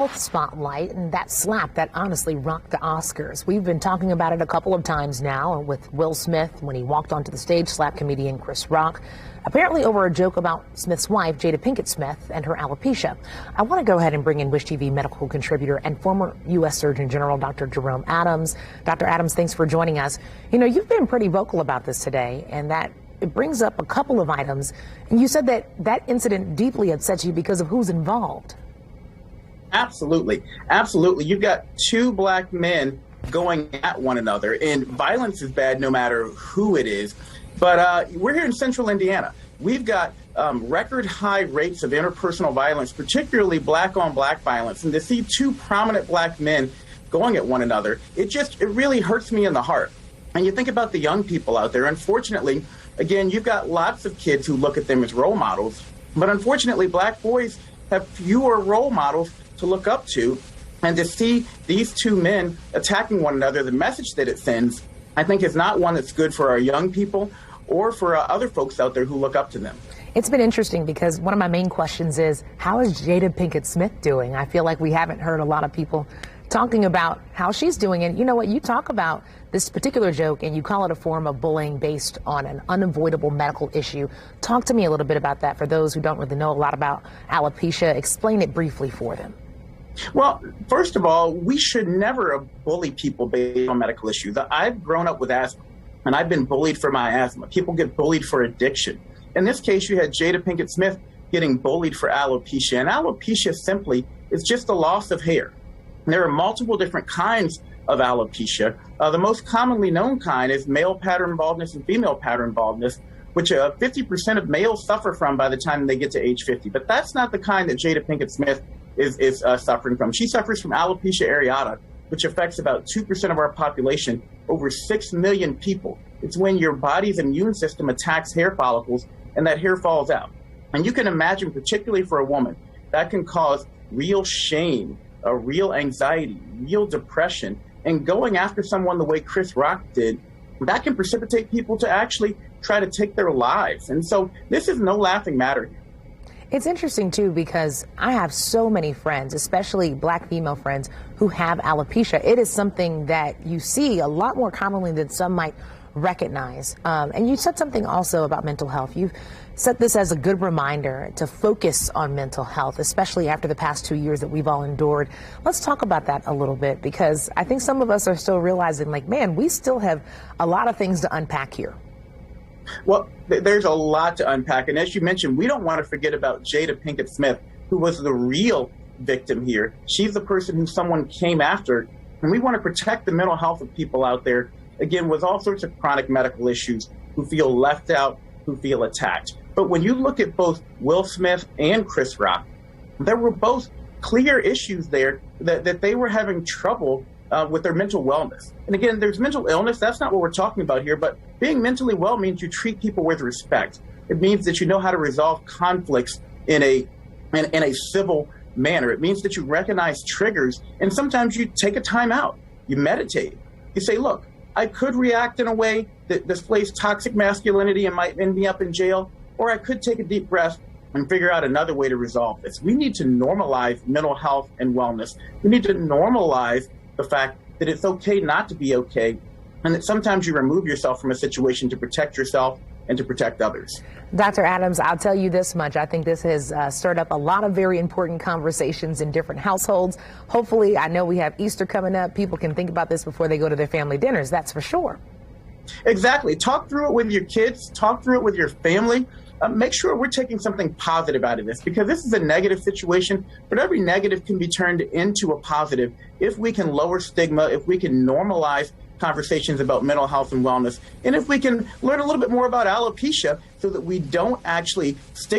Health spotlight and that slap that honestly rocked the Oscars. We've been talking about it a couple of times now with Will Smith when he walked onto the stage, slapped comedian Chris Rock, apparently over a joke about Smith's wife, Jada Pinkett Smith, and her alopecia. I want to go ahead and bring in Wish TV medical contributor and former U.S. Surgeon General Dr. Jerome Adams. Dr. Adams, thanks for joining us. You know, you've been pretty vocal about this today, and that it brings up a couple of items. And you said that that incident deeply upsets you because of who's involved. Absolutely. Absolutely. You've got two black men going at one another, and violence is bad no matter who it is. But we're here in central Indiana. We've got record high rates of interpersonal violence, particularly black on black violence. And to see two prominent black men going at one another, it really hurts me in the heart. And you think about the young people out there. Unfortunately, again, you've got lots of kids who look at them as role models. But unfortunately, black boys have fewer role models to look up to, and to see these two men attacking one another, the message that it sends, I think is not one that's good for our young people or for other folks out there who look up to them. It's been interesting because one of my main questions is, how is Jada Pinkett Smith doing? I feel like we haven't heard a lot of people talking about how she's doing. And you know what, you talk about this particular joke and you call it a form of bullying based on an unavoidable medical issue. Talk to me a little bit about that for those who don't really know a lot about alopecia. Explain it briefly for them. Well, first of all, we should never bully people based on medical issues. I've grown up with asthma, and I've been bullied for my asthma. People get bullied for addiction. In this case, you had Jada Pinkett Smith getting bullied for alopecia, and alopecia simply is just the loss of hair. And there are multiple different kinds of alopecia. The most commonly known kind is male pattern baldness and female pattern baldness, which 50% of males suffer from by the time they get to age 50. But that's not the kind that Jada Pinkett Smith is suffering from. She suffers from alopecia areata, which affects about 2% of our population, over 6 million people. It's when your body's immune system attacks hair follicles and that hair falls out. And you can imagine, particularly for a woman, that can cause real shame, a real anxiety, real depression. And going after someone the way Chris Rock did, that can precipitate people to actually try to take their lives. And so this is no laughing matter. It's interesting, too, because I have so many friends, especially black female friends, who have alopecia. It is something that you see a lot more commonly than some might recognize. And you said something also about mental health. You've set this as a good reminder to focus on mental health, especially after the past 2 years that we've all endured. Let's talk about that a little bit, because I think some of us are still realizing, like, man, we still have a lot of things to unpack here. Well, there's a lot to unpack. And as you mentioned, we don't want to forget about Jada Pinkett Smith, who was the real victim here. She's the person who someone came after. And we want to protect the mental health of people out there, again, with all sorts of chronic medical issues, who feel left out, who feel attacked. But when you look at both Will Smith and Chris Rock, there were both clear issues there that they were having trouble with their mental wellness. And again, there's mental illness. That's not what we're talking about here. But being mentally well means you treat people with respect. It means that you know how to resolve conflicts in a civil manner. It means that you recognize triggers, and sometimes you take a time out. You meditate. You say, look, I could react in a way that displays toxic masculinity and might end me up in jail, or I could take a deep breath and figure out another way to resolve this. We need to normalize mental health and wellness. We need to normalize the fact that it's okay not to be okay, and that sometimes you remove yourself from a situation to protect yourself and to protect others. Dr. Adams, I'll tell you this much. I think this has stirred up a lot of very important conversations in different households. Hopefully, I know we have Easter coming up. People can think about this before they go to their family dinners. That's for sure. Exactly. Talk through it with your kids. Talk through it with your family. Make sure we're taking something positive out of this, because this is a negative situation, but every negative can be turned into a positive if we can lower stigma, if we can normalize conversations about mental health and wellness, and if we can learn a little bit more about alopecia so that we don't actually stigmatize